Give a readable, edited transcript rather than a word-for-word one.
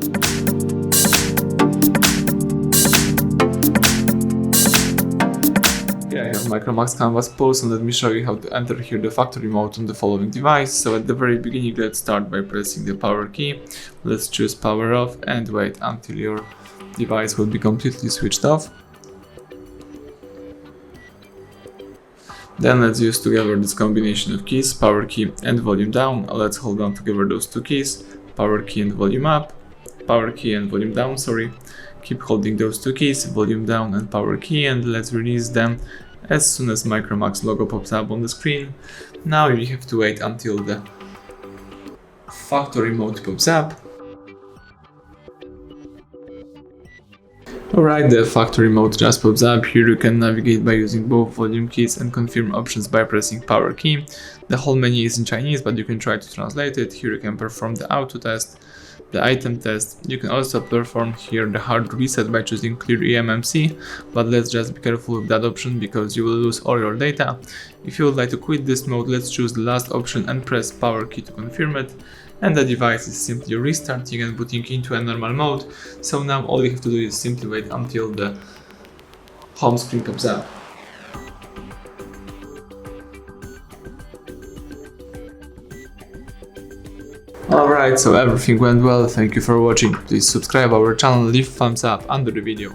Here I have MICROMAX Canvas Pulse, and let me show you how to enter here the factory mode on the following device. So at the very beginning, let's start by pressing the power key. Let's choose power off and wait until your device will be completely switched off. Then let's use together this combination of keys, power key and volume down. Let's hold on together those two keys, power key and volume up, power key and volume down, Keep holding those two keys, volume down and power key, and let's release them as soon as MICROMAX logo pops up on the screen. Now you have to wait until the factory mode pops up. Alright, the factory mode just pops up. Here you can navigate by using both volume keys and confirm options by pressing power key. The whole menu is in Chinese, but you can try to translate it. Here you can perform the auto test, the item test. You can also perform here the hard reset by choosing clear eMMC, but let's just be careful with that option because you will lose all your data. If you would like to quit this mode, let's choose the last option and press power key to confirm it, and the device is simply restarting and booting into a normal mode. So now all you have to do is simply wait until the home screen pops up. Alright, so everything went well. Thank you for watching. Please subscribe our channel, leave thumbs up under the video.